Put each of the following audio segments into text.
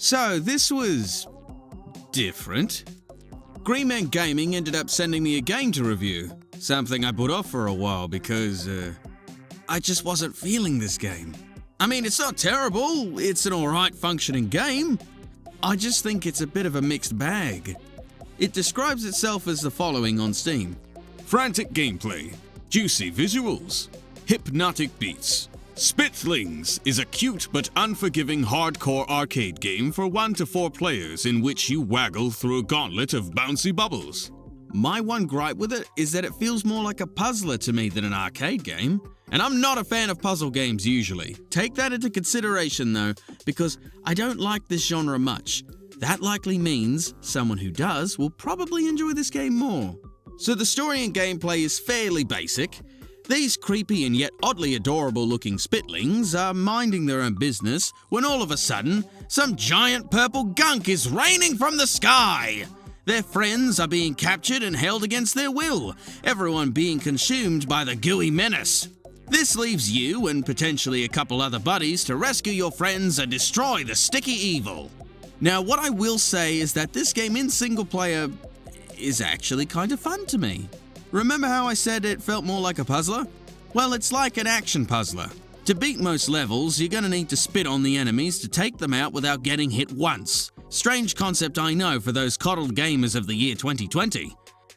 So this was different. Green Man Gaming ended up sending me a game to review, something I put off for a while because I just wasn't feeling this game. I mean, it's not terrible, it's an alright functioning game. I just think it's a bit of a mixed bag. It describes itself as the following on Steam. Frantic gameplay, juicy visuals, hypnotic beats. Spitlings is a cute but unforgiving hardcore arcade game for 1 to 4 players in which you waggle through a gauntlet of bouncy bubbles. My one gripe with it is that it feels more like a puzzler to me than an arcade game, and I'm not a fan of puzzle games usually. Take that into consideration though, because I don't like this genre much. That likely means someone who does will probably enjoy this game more. So the story and gameplay is fairly basic. These creepy and yet oddly adorable looking spitlings are minding their own business when all of a sudden, some giant purple gunk is raining from the sky. Their friends are being captured and held against their will, everyone being consumed by the gooey menace. This leaves you and potentially a couple other buddies to rescue your friends and destroy the sticky evil. Now, what I will say is that this game in single player is actually kind of fun to me. Remember how I said it felt more like a puzzler? Well, it's like an action puzzler. To beat most levels, you're gonna need to spit on the enemies to take them out without getting hit once. Strange concept, I know, for those coddled gamers of the year 2020.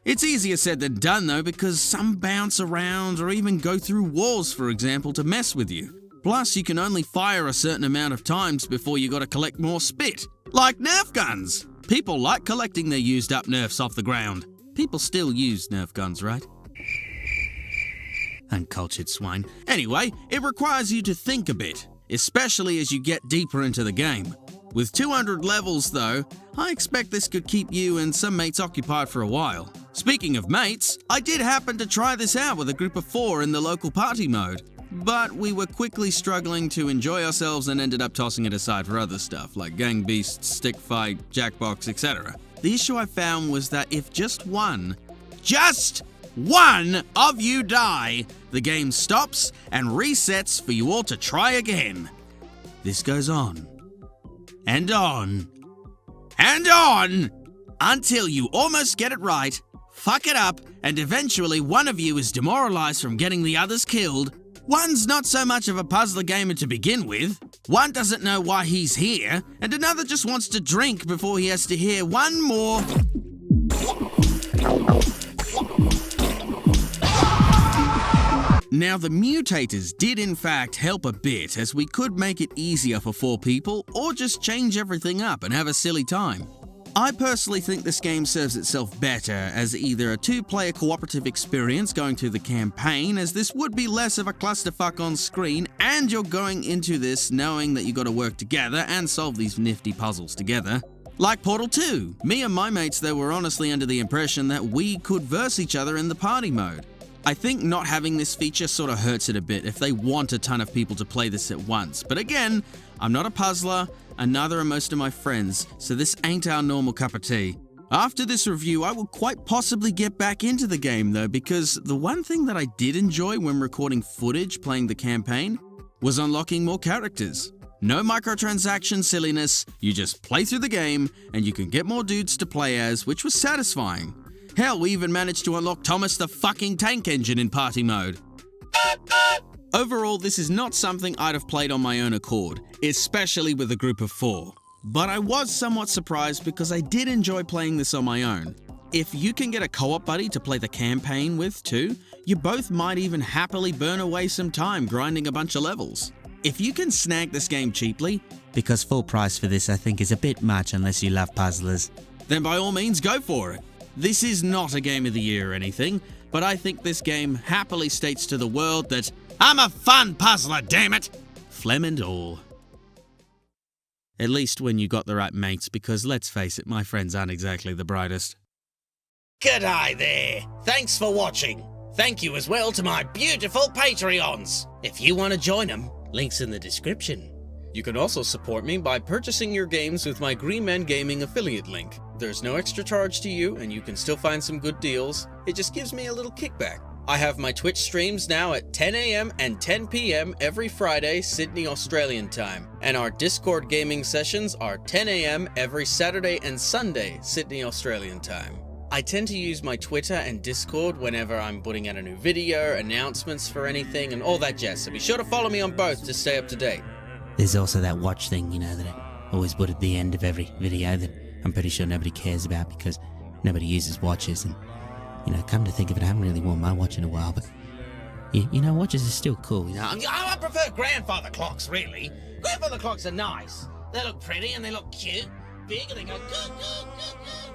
It's easier said than done though, because some bounce around or even go through walls, for example, to mess with you. Plus, you can only fire a certain amount of times before you gotta collect more spit. Like Nerf guns! People like collecting their used up Nerfs off the ground. People still use Nerf guns, right? Uncultured swine. Anyway, it requires you to think a bit, especially as you get deeper into the game. With 200 levels though, I expect this could keep you and some mates occupied for a while. Speaking of mates, I did happen to try this out with a group of 4 in the local party mode, but we were quickly struggling to enjoy ourselves and ended up tossing it aside for other stuff like Gang Beasts, Stick Fight, Jackbox, etc. The issue I found was that if just one of you die, the game stops and resets for you all to try again. This goes on, and on, and on, until you almost get it right, fuck it up, and eventually one of you is demoralized from getting the others killed. One's not so much of a puzzler gamer to begin with. One doesn't know why he's here, and another just wants to drink before he has to hear one more. Now, the mutators did in fact help a bit, as we could make it easier for 4 people, or just change everything up and have a silly time. I personally think this game serves itself better as either a 2-player cooperative experience going through the campaign, as this would be less of a clusterfuck on screen, and you're going into this knowing that you gotta work together and solve these nifty puzzles together. Like Portal 2, me and my mates though were honestly under the impression that we could verse each other in the party mode. I think not having this feature sort of hurts it a bit if they want a ton of people to play this at once, but again, I'm not a puzzler, and neither are most of my friends, so this ain't our normal cup of tea. After this review, I will quite possibly get back into the game though, because the one thing that I did enjoy when recording footage playing the campaign was unlocking more characters. No microtransaction silliness, you just play through the game and you can get more dudes to play as, which was satisfying. Hell, we even managed to unlock Thomas the fucking Tank Engine in party mode. Overall, this is not something I'd have played on my own accord, especially with a group of 4. But I was somewhat surprised because I did enjoy playing this on my own. If you can get a co-op buddy to play the campaign with too, you both might even happily burn away some time grinding a bunch of levels. If you can snag this game cheaply, because full price for this I think is a bit much unless you love puzzlers, then by all means go for it. This is not a game of the year or anything, but I think this game happily states to the world that I'm a fun puzzler, damn it! Phlegm and all. At least when you got the right mates, because let's face it, my friends aren't exactly the brightest. G'day there! Thanks for watching. Thank you as well to my beautiful Patreons. If you want to join them, links in the description. You can also support me by purchasing your games with my Green Man Gaming affiliate link. There's no extra charge to you, and you can still find some good deals. It just gives me a little kickback. I have my Twitch streams now at 10 AM and 10 PM every Friday, Sydney, Australian time. And our Discord gaming sessions are 10 AM every Saturday and Sunday, Sydney, Australian time. I tend to use my Twitter and Discord whenever I'm putting out a new video, announcements for anything, and all that jazz, so be sure to follow me on both to stay up to date. There's also that watch thing, that I always put at the end of every video that I'm pretty sure nobody cares about because nobody uses watches. And, come to think of it, I haven't really worn my watch in a while, but, watches are still cool, I prefer grandfather clocks, really. Grandfather clocks are nice. They look pretty and they look cute, big, and they go goo, goo, goo, goo.